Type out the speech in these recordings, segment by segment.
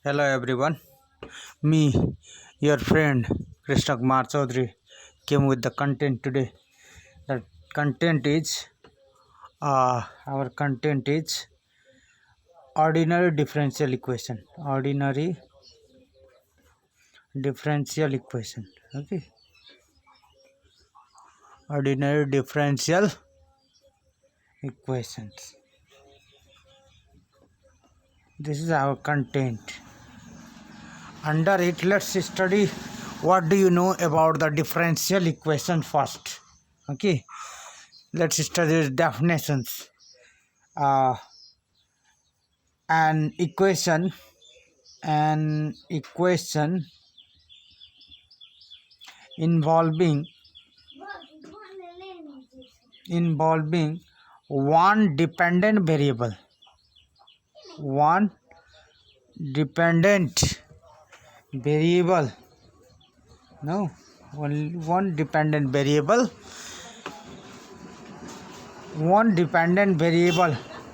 Hello everyone, me, your friend Krishna Kumar Chaudhary came with the content today. The content is, our content is ordinary differential equation. Ordinary differential equation. Okay, ordinary differential equations. This is our content. Under it, let's study what do you know about the differential equation first. Okay, let's study the definitions. Uh, an equation involving one dependent variable, one dependent variable no one dependent variable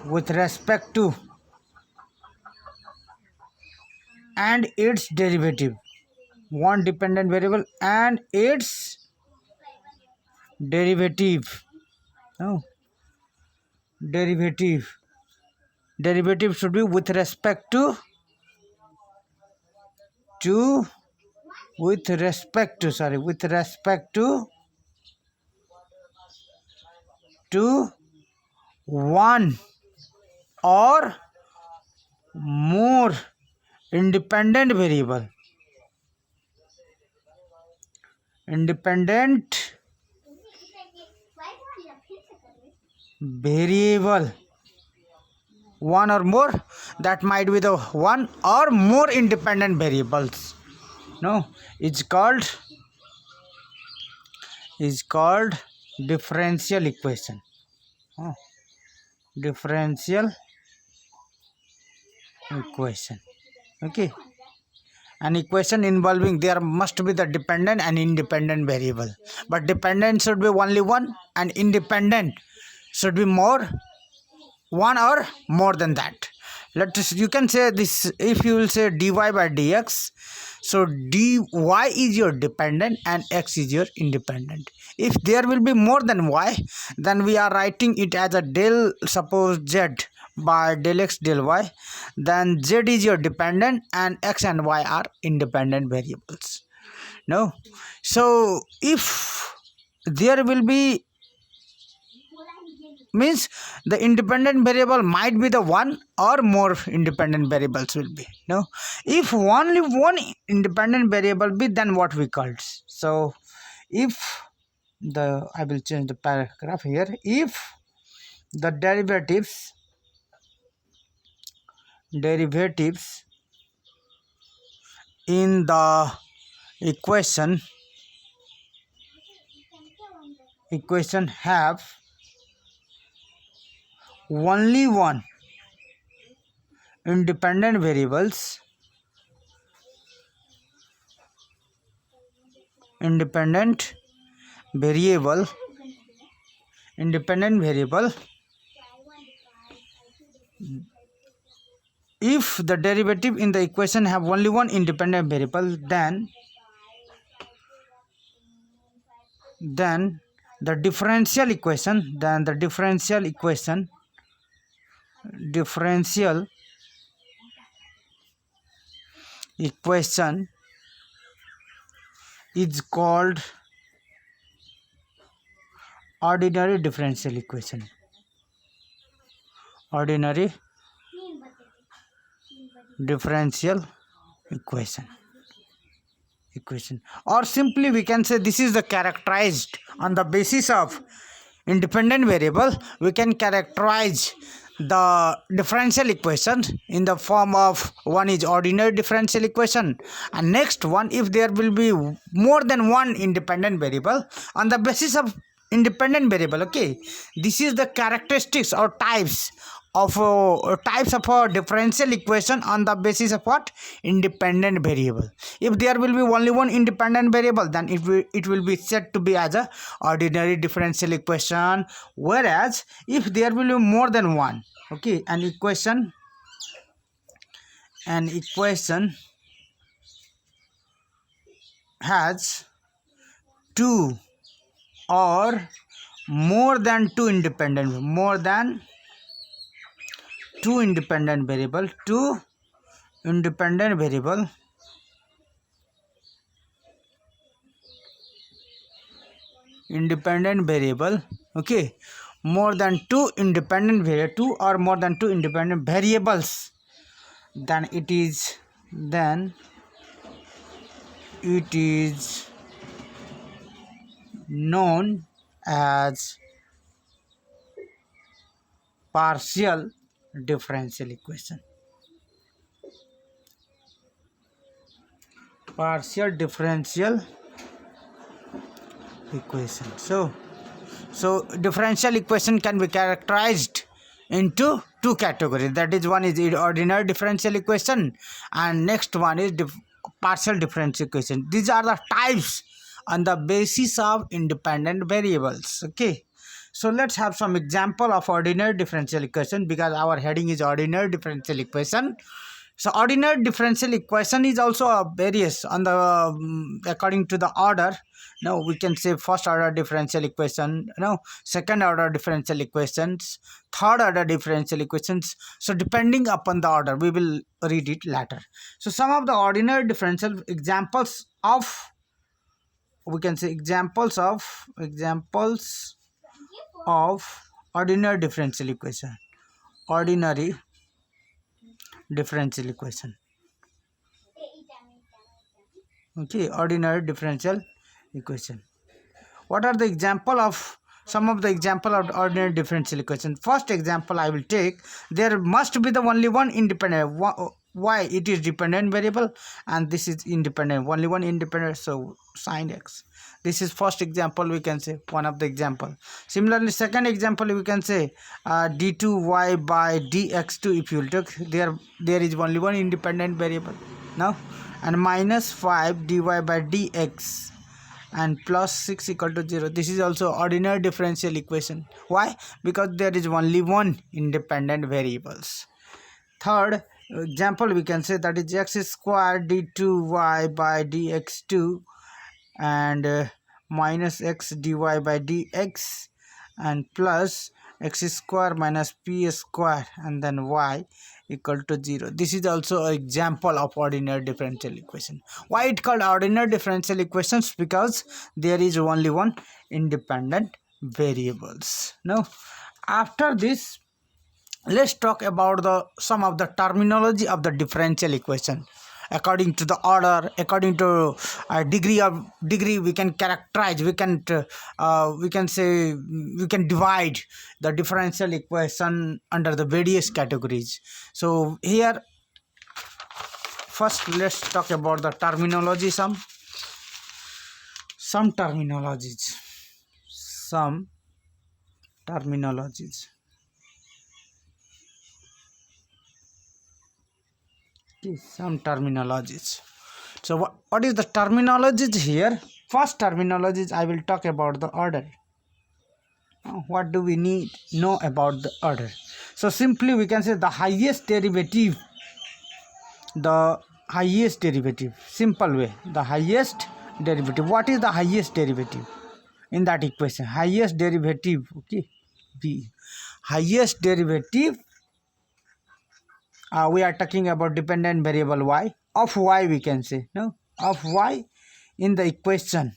with respect to and its derivative. One dependent variable and its derivative. No, derivative should be with respect to with respect to one or more independent variable. One or more, that might be the one or more independent variables. No, it's called differential equation. Differential equation. Okay, an equation involving there must be the dependent and independent variable, but dependent should be only one and independent should be more, one or more than that. You can say this, if you will say dy by dx, so dy is your dependent and x is your independent. If there will be more than y, then we are writing it as a del, suppose z by del x del y, then z is your dependent and x and y are independent variables. No, so if there will be, means the independent variable might be the one or more independent variables will be. No, if only one independent variable be, then what we called. So if I will change the paragraph here. If the derivatives in the equation have only one independent variable, if the derivative in the equation have only one independent variable, then the differential equation is called ordinary differential equation. Ordinary differential equation, or simply we can say this is the characterized on the basis of independent variable. We can characterize the differential equation in the form of, one is ordinary differential equation, and next one, if there will be more than one independent variable on the basis of independent variable. Okay, this is the characteristics or types of a differential equation on the basis of what? Independent variable. If there will be only one independent variable, then it will be said to be as a ordinary differential equation. Whereas if there will be more than one, okay, an equation an equation has two or more than two independent variable, two independent variable okay, more than two independent variable, two or more than two independent variables, then it is known as partial differential equation. Partial differential equation. So differential equation can be characterized into two categories. That is, one is ordinary differential equation and next one is partial differential equation. These are the types on the basis of independent variables. Okay, so let's have some example of ordinary differential equation, because our heading is ordinary differential equation. So ordinary differential equation is also various on the according to the order. Now we can say first order differential equation, second order differential equations, third order differential equations. So depending upon the order, we will read it later. So some of the ordinary differential examples of, we can say examples of ordinary differential equation. Ordinary differential equation. Okay, ordinary differential equation. What are the example of some of the example of ordinary differential equation? First example I will take, there must be the only one independent. Why? It is dependent variable and this is independent, only one independent, so sin x. This is first example, we can say one of the example. Similarly, second example we can say d2y by dx2. If you will take, there is only one independent variable now, and minus 5 dy by dx and plus 6 equal to 0. This is also ordinary differential equation. Why? Because there is only one independent variables. Third example we can say, that is x squared d2y by dx2 and minus x dy by dx and plus x square minus p square and then y equal to 0. This is also an example of ordinary differential equation. Why it called ordinary differential equations? Because there is only one independent variables. Now after this, let's talk about some of the terminology of the differential equation. According to the order, according to degree, we can characterize, we can say, we can divide the differential equation under the various categories. So here first let's talk about the terminology, some terminologies. Some terminologies. So what is the terminologies here? First terminologies, I will talk about the order. What do we need know about the order? So simply we can say the highest derivative. Simple way, the highest derivative. What is the highest derivative in that equation? Highest derivative, okay, b. Highest derivative, we are talking about dependent variable y, of y, we can say, no, of y in the equation.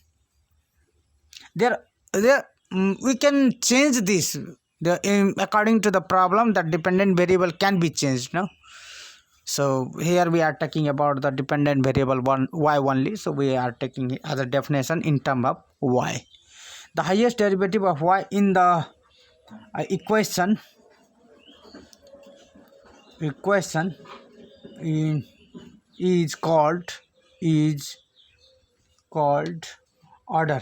We can change this according to the problem. That dependent variable can be changed, no. So here we are talking about the dependent variable y only, so we are taking it as a definition in terms of y. The highest derivative of y in the equation is called order.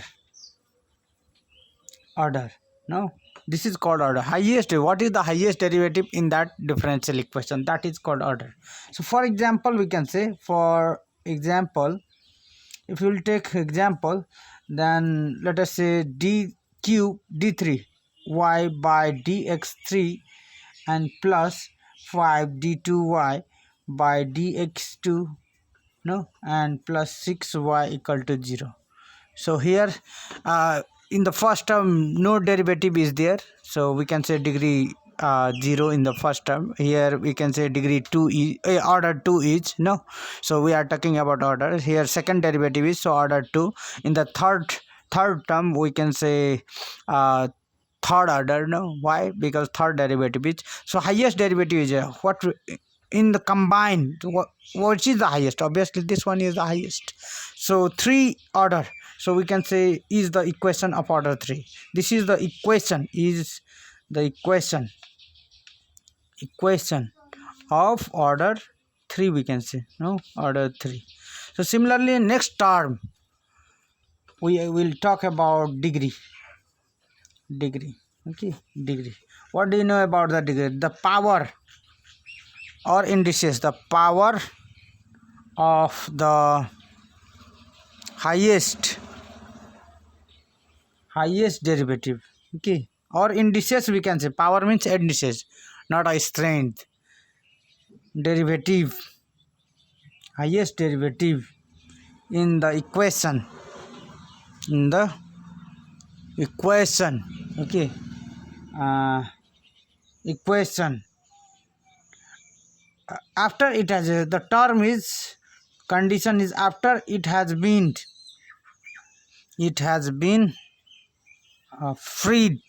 No, this is called order. Highest, what is the highest derivative in that differential equation? That is called order. So for example, we can say, for example, if you will take example, then let us say d cube d3 y by dx3 and plus 5 d2y by dx2, no, and plus 6y equal to 0. So here in the first term no derivative is there, so we can say degree 0 in the first term. Here we can say degree 2 is order 2 is, no, so we are talking about order. Here second derivative is, so order 2. In the third term we can say third order, no, why? Because third derivative is, so highest derivative is what in the combined, which is the highest? Obviously this one is the highest, so 3 order, so we can say is the equation of order 3. This is the equation, is the equation of order 3, we can say, no, order 3. So similarly next term we will talk about degree. Okay, degree. What do you know about the degree? The power or indices, the power of the highest derivative. Okay, or indices, we can say. Power means indices, not a strength. Derivative, highest derivative in the equation, okay, equation after it has the term is, condition is after it has been free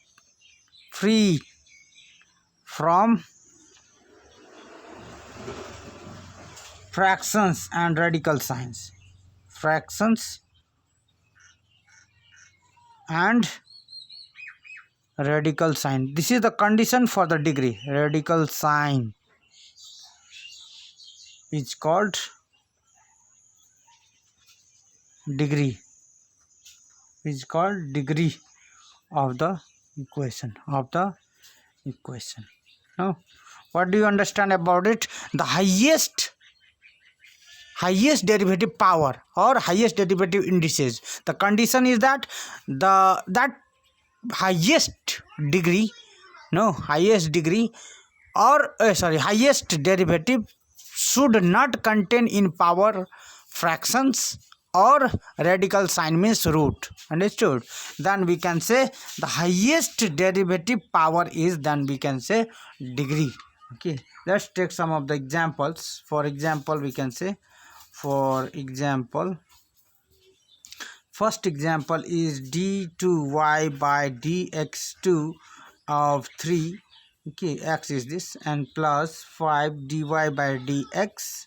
from fractions and radical signs. Fractions and radical sign, this is the condition for the degree. Radical sign is called degree, of the equation, Now what do you understand about it? The highest derivative power or highest derivative indices, the condition is that that highest degree, highest derivative should not contain in power fractions or radical sign, means root. Understood? Then we can say the highest derivative power is, then we can say degree. Okay, let's take some of the examples. For example, we can say, first example is d2y by dx2 of 3, okay, x is this, and plus 5 dy by dx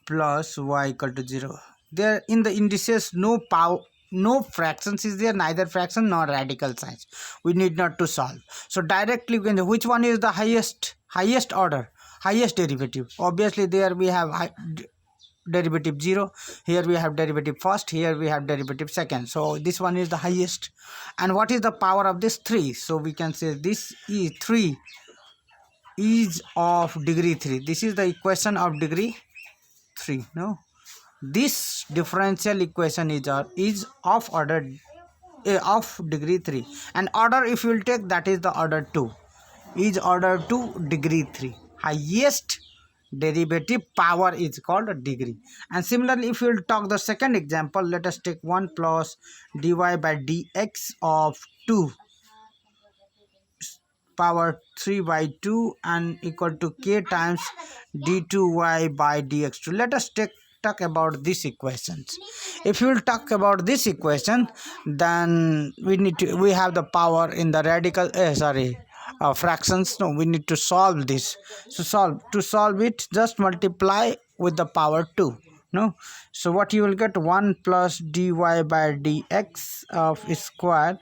plus y equal to 0. There in the indices no fractions is there, neither fraction nor radical signs. We need not to solve. So directly we can, which one is the highest order, highest derivative? Obviously there we have derivative 0, here we have derivative first, here we have derivative second, so this one is the highest. And what is the power of this? 3. So we can say this is 3 is of degree 3. This is the equation of degree 3. No, this differential equation is of order of degree 3, and order if you will take, that is the order 2, is order 2 degree 3. Highest derivative power is called a degree. And similarly if you will talk the second example, let us take 1 plus dy by dx of 2 power 3 by 2 and equal to k times d2y by dx2. Let us talk about these equations. If you will talk about this equation, then we have the power in the radical fractions. No, we need to solve this. So to solve it, just multiply with the power 2. No, so what you will get, 1 plus dy by dx of square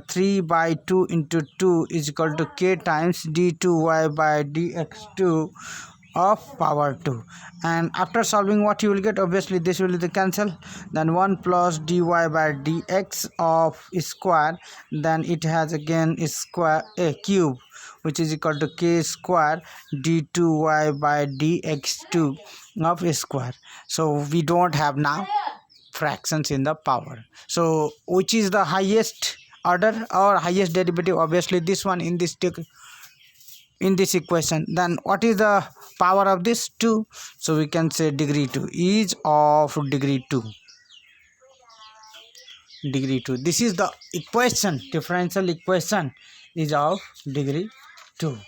3 by 2 into 2 is equal to k times d2y by dx2 of power 2. And after solving, what you will get, obviously this will be cancel, then 1 plus dy by dx of square, then it has again square a cube, which is equal to k square d2y by dx2 of square. So we don't have now fractions in the power. So which is the highest order or highest derivative? Obviously this one. In in this equation, then what is the power of this? 2. So we can say degree 2 is of degree 2. Degree 2. This is the equation, differential equation is of degree 2.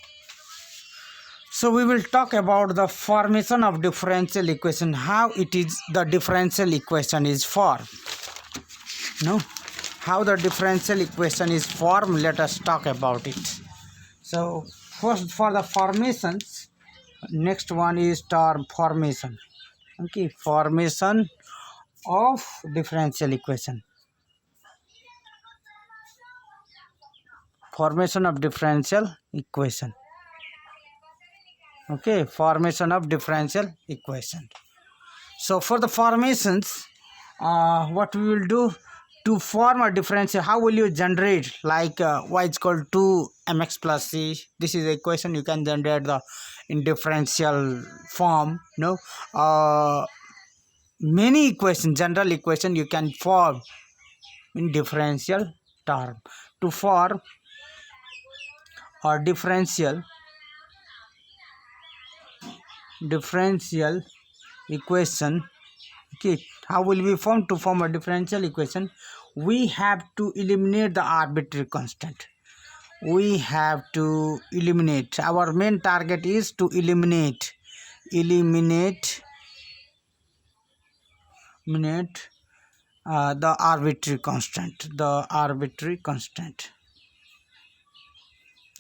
So we will talk about the formation of differential equation, how it is the differential equation is formed. No, how the differential equation is formed, let us talk about it. So first, for the formations, next one is term formation. Okay, formation of differential equation. Formation of differential equation. Okay, formation of differential equation. So for the formations, what we will do to form a differential, how will you generate, like y is equal to mx plus c? This is the equation you can generate the in differential form. No, many equation, general equation you can form in differential term. To form or differential equation, okay, how will we form? To form a differential equation, we have to eliminate the arbitrary constant. We have to eliminate, our main target is to eliminate the arbitrary constant.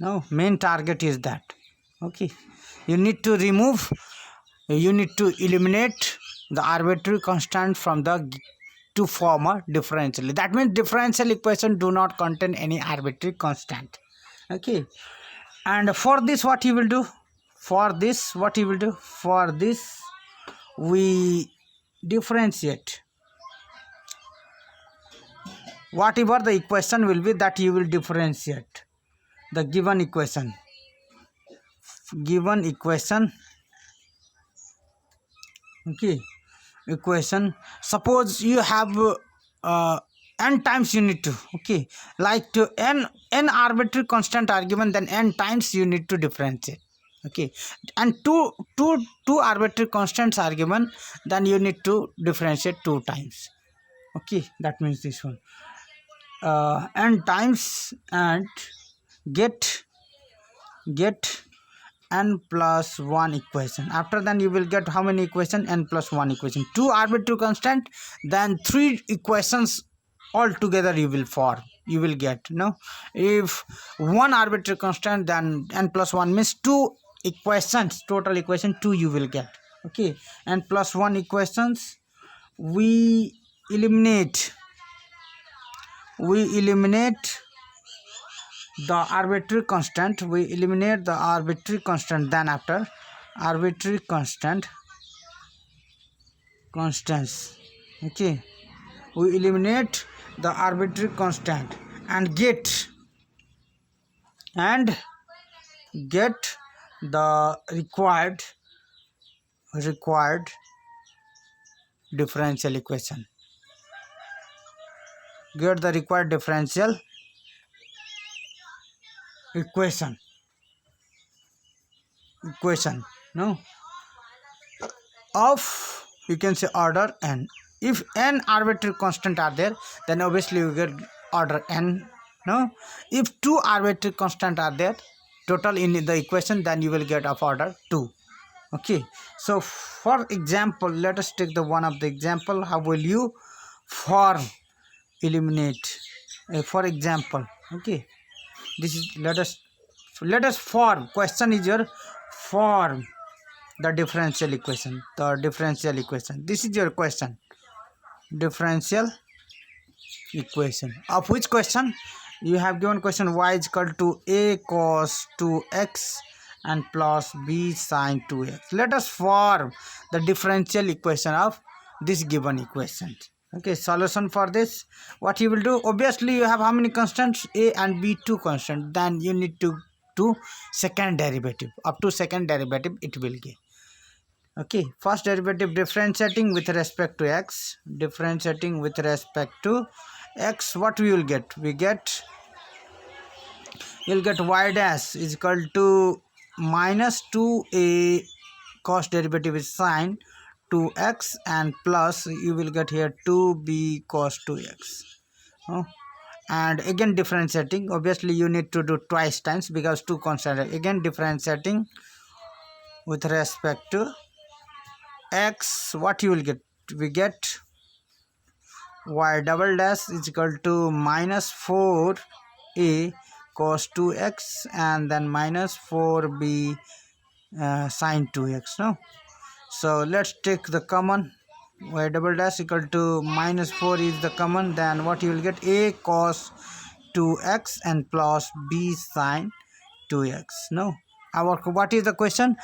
No, main target is that. Okay, you need to eliminate the arbitrary constant from the to form a differential. That means differential equation do not contain any arbitrary constant. Okay, and for this what you will do? For this we differentiate whatever the equation will be, that you will differentiate the given equation. Okay, equation, suppose you have n times you need to, okay, like to n arbitrary constant are given, then n times you need to differentiate. Okay, and two arbitrary constants are given, then you need to differentiate 2 times. Okay, that means this one, n times, and get n plus 1 equation. After then you will get how many equation? N plus 1 equation. 2 arbitrary constant, then 3 equations all together you will get. No, if 1 arbitrary constant, then n plus 1 means 2 equations, total equation 2 you will get. Okay, n plus 1 equations, we eliminate the arbitrary constant, then after arbitrary constants, okay, we eliminate the arbitrary constant and get the required differential equation. Get the required differential equation, no, of, you can say, order n. If n arbitrary constant are there, then obviously you get order n. No, if 2 arbitrary constant are there total in the equation, then you will get of order 2. Okay, so for example, let us take the one of the example. How will you form eliminate? For example, okay, this is, let us form, question is your form the differential equation. This is your question, differential equation of which question? You have given question y is equal to a cos 2x and plus b sin 2x. Let us form the differential equation of this given equation. Okay, solution for this, what you will do? Obviously you have how many constants? A and b, 2 constants. Then you need to do second derivative. Up to second derivative it will give. Okay, first derivative, differentiating with respect to x. What we will get? You'll get y dash is equal to minus 2a cos derivative is sine 2x, and plus you will get here 2b cos 2x. Oh, and again differentiating, obviously you need to do twice times because 2 constant. Again differentiating with respect to x, what you will get? We get y double dash is equal to minus 4a cos 2x and then minus 4b sine 2x. No, so let's take the common. Y double dash equal to minus 4 is the common, then what you will get? A cos 2x and plus b sine 2x. No, our what is the question?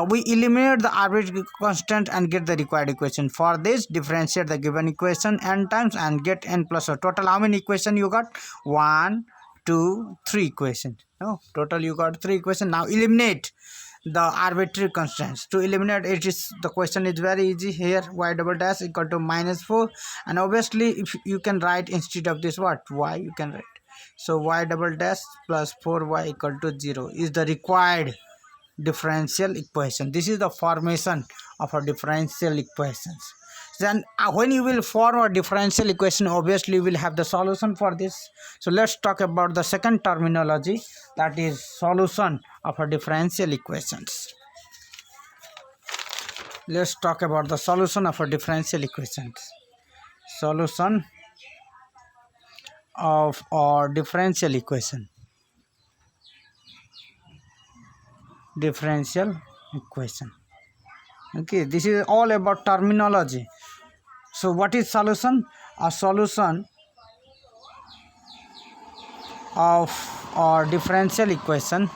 We eliminate the arbitrary constant and get the required equation. For this, differentiate the given equation n times and get n plus 1. Total how many equation you got? 1, 2, 3 equations. No, total you got 3 equations. Now eliminate the arbitrary constants. To eliminate it, is the question is very easy. Here y double dash equal to minus 4, and obviously if you can write instead of this what? Y you can write. So y double dash plus 4y equal to 0 is the required differential equation. This is the formation of a differential equations. Then when you will form a differential equation, obviously you will have the solution for this. So let's talk about the second terminology, that is solution of a differential equations. Let's talk about the solution of a differential equations. Solution of our differential equation. Differential equation. Okay, this is all about terminology. So what is solution? A solution of our differential equation,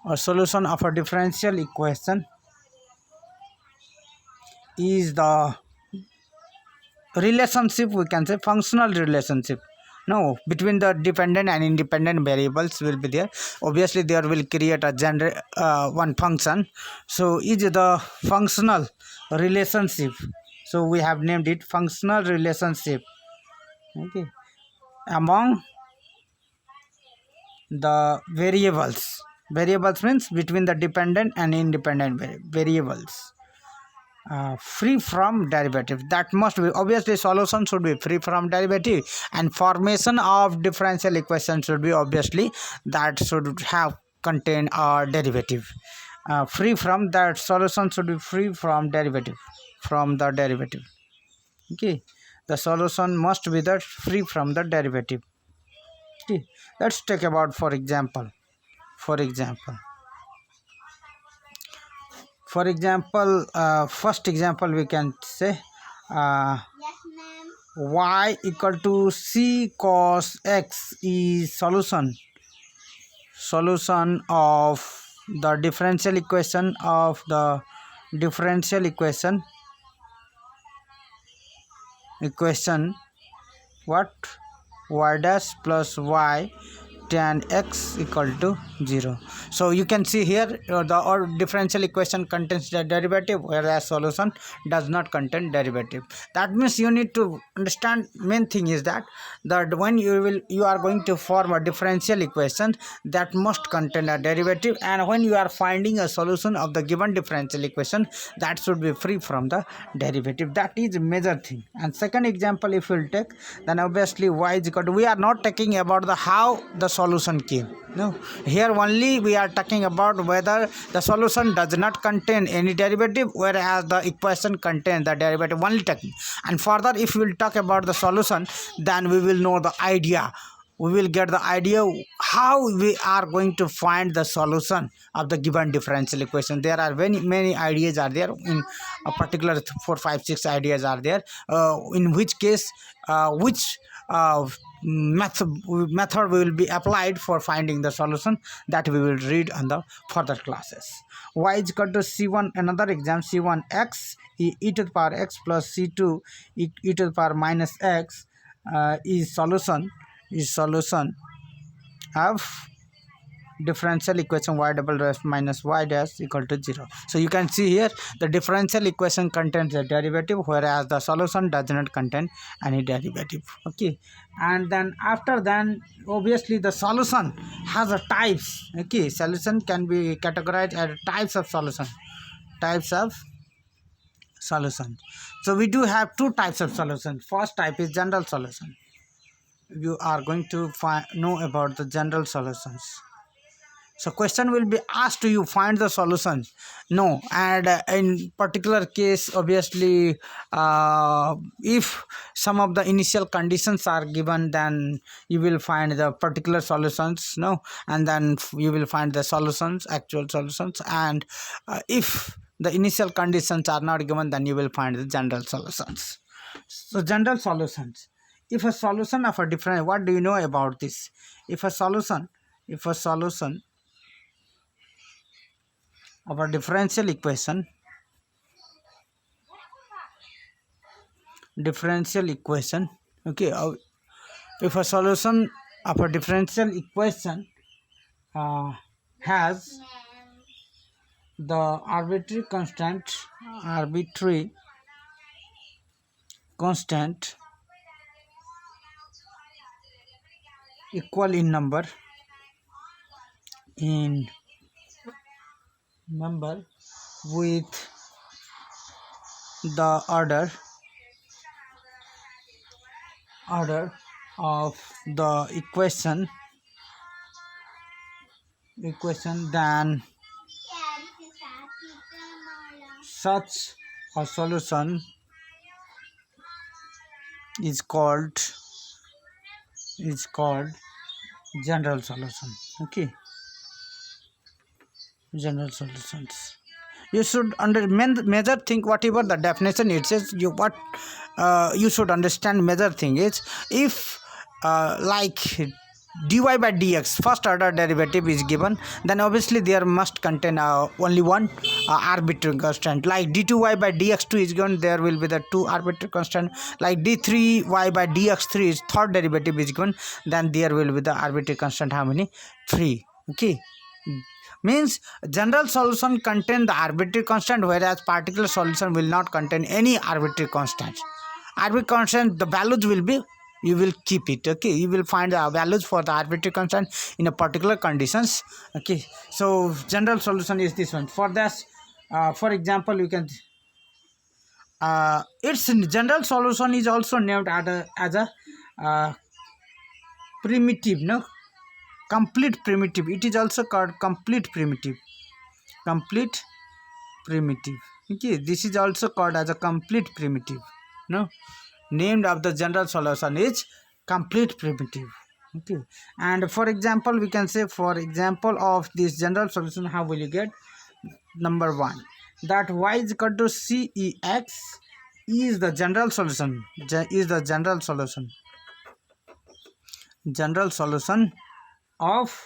or solution of a differential equation is the relationship, we can say functional relationship, no, between the dependent and independent variables will be there. Obviously there will create a one function. So is the functional relationship, so we have named it functional relationship, okay, among the variables. Variables means between the dependent and independent variables, free from derivative. That must be, obviously solution should be free from derivative, and formation of differential equation should be, obviously that should have contain a derivative. Free from that, solution should be free from derivative, from the derivative. Okay, the solution must be that free from the derivative. Okay, let's take about for example, first example we can say y equal to c cos x is solution of the differential equation what? Y dash plus y tan x equal to 0. So you can see here the differential equation contains the derivative, whereas solution does not contain derivative. That means you need to understand, main thing is that when you are going to form a differential equation, that must contain a derivative, and when you are finding a solution of the given differential equation, that should be free from the derivative. That is a major thing. And second example if we'll take, then obviously y is equal to, we are not talking about the how the solution came. No, here only we are talking about whether the solution does not contain any derivative, whereas the equation contains the derivative, only talking. And further if we will talk about the solution, then we will know the idea, we will get the idea how we are going to find the solution of the given differential equation. There are many ideas are there, in a particular 4, 5, 6 ideas are there, in which case which method will be applied for finding the solution, that we will read on the further classes. Y is equal to c1, another exam, c1 x e to the power x plus c2 e to the power minus x is solution of differential equation y double dash minus y dash equal to 0. So you can see here the differential equation contains a derivative, whereas the solution does not contain any derivative. Okay, and then after then obviously the solution has a types. Okay, solution can be categorized as types of solution. So we do have two types of solution. First type is general solution. You are going to know about the general solutions. So question will be asked to you, find the solutions. No, and in particular case, obviously, if some of the initial conditions are given, then you will find the particular solutions. No, and then you will find the solutions, actual solutions. And if the initial conditions are not given, then you will find the general solutions. So general solutions. If a solution of a different, what do you know about this? If a solution of a differential equation okay, if a solution of a differential equation has the arbitrary constant equal in number with the order of the equation, then such a solution is called general solution. Okay, general solutions. You should major thing, whatever the definition it says, you should understand. Major thing is, if like dy by dx first order derivative is given, then obviously there must contain only one arbitrary constant. Like d2y by dx2 is given, there will be the two arbitrary constant. Like d3y by dx3 is third derivative is given, then there will be the arbitrary constant. How many? 3. Okay, means general solution contain the arbitrary constant, whereas particular solution will not contain any arbitrary constant. Arbitrary constant, the values will be, you will keep it. Okay, you will find the values for the arbitrary constant in a particular conditions. Okay, so general solution is this one. For this, for example, you can its general solution is also named as a primitive, no, complete primitive. It is also called complete primitive. Okay, this is also called as a complete primitive. No, named of the general solution is complete primitive. Okay, and for example, we can say, for example of this general solution, how will you get? Number 1, that y is equal to cex is the general solution. General solution of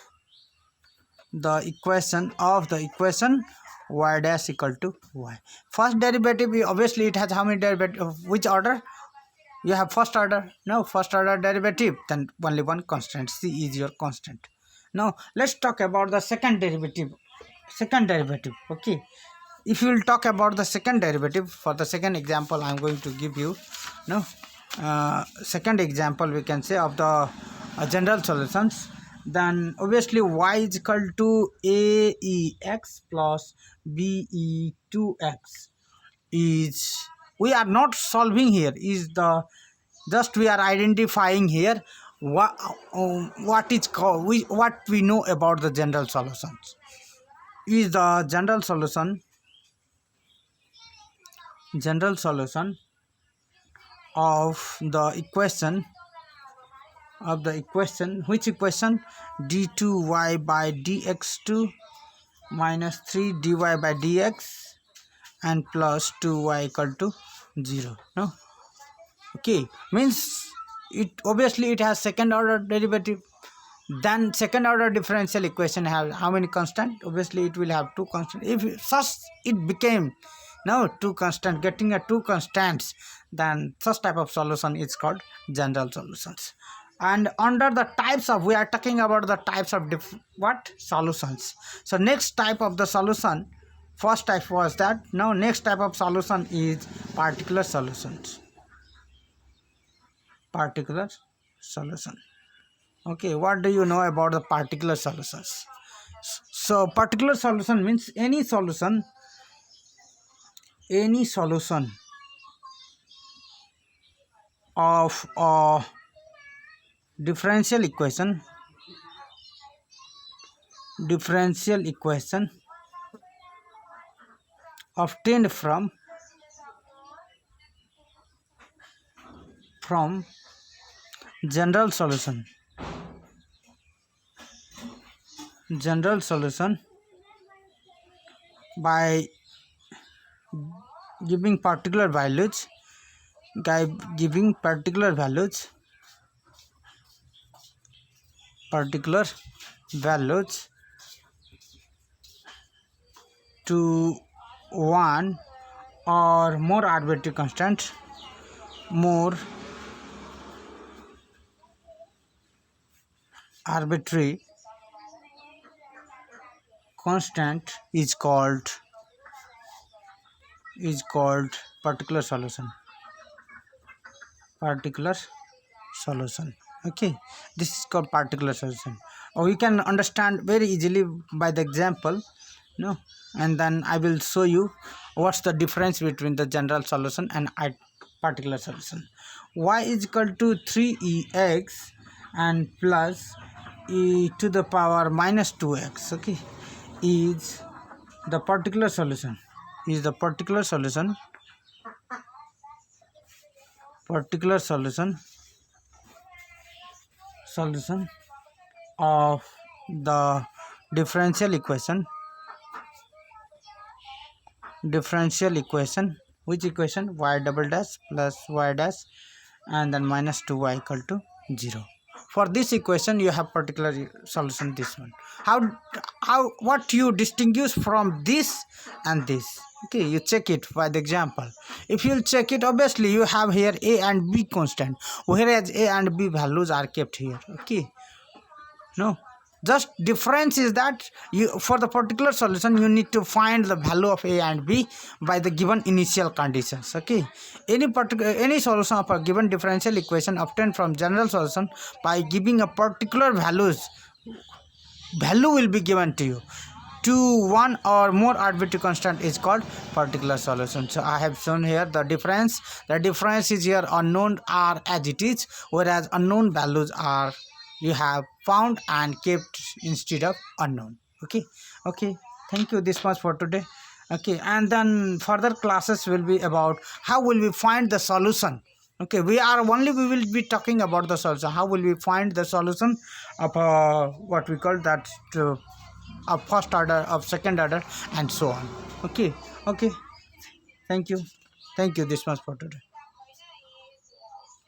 the equation y dash equal to y. First derivative, obviously it has how many derivative? Which order? You have first order. No, first order derivative, then only one constant. C is your constant. Now let's talk about the second derivative. Okay, if you will talk about the second derivative, for the second example I am going to give you. No, second example we can say of the general solutions, then obviously y is equal to aex plus be2x is, we are not solving here, is the, just we are identifying here what is called, what we know about the general solutions. Is the general solution of the equation which equation? d2y by dx2 minus 3 dy by dx and plus 2y equal to 0. No, okay, means it obviously it has second order derivative. Then second order differential equation have how many constant? Obviously it will have two constant. If such it became now two constant, getting a two constants, then such type of solution is called general solutions. And under the types of, we are talking about the types of what solutions. So next type of the solution, first type was that. Now next type of solution is particular solutions. Particular solution. Okay, what do you know about the particular solutions? So particular solution means any solution of a differential equation obtained from general solution by giving particular values to one or more arbitrary constant, is called particular solution. Okay, this is called particular solution. Or you can understand very easily by the example, no, and then I will show you what's the difference between the general solution and particular solution. Y is equal to 3ex and plus e to the power minus 2x, okay, is the particular solution of the differential equation, which equation? Y double dash plus y dash and then minus 2y equal to 0. For this equation you have particular solution, this one. What you distinguish from this and this? Okay, you check it by the example. If you check it, obviously you have here a and b constant, whereas a and b values are kept here. Okay, no, just difference is that you, for the particular solution, you need to find the value of a and b by the given initial conditions. Okay, any solution of a given differential equation obtained from general solution by giving a particular value will be given to you to one or more arbitrary constant is called particular solution. So I have shown here the difference. The difference is here unknown are as it is, whereas unknown values are you have found and kept instead of unknown. Okay, thank you, this much for today. Okay, and then further classes will be about how will we find the solution. Okay, we will be talking about the solution. How will we find the solution of what we call that of first order, of second order, and so on. Okay, thank you, this much for today.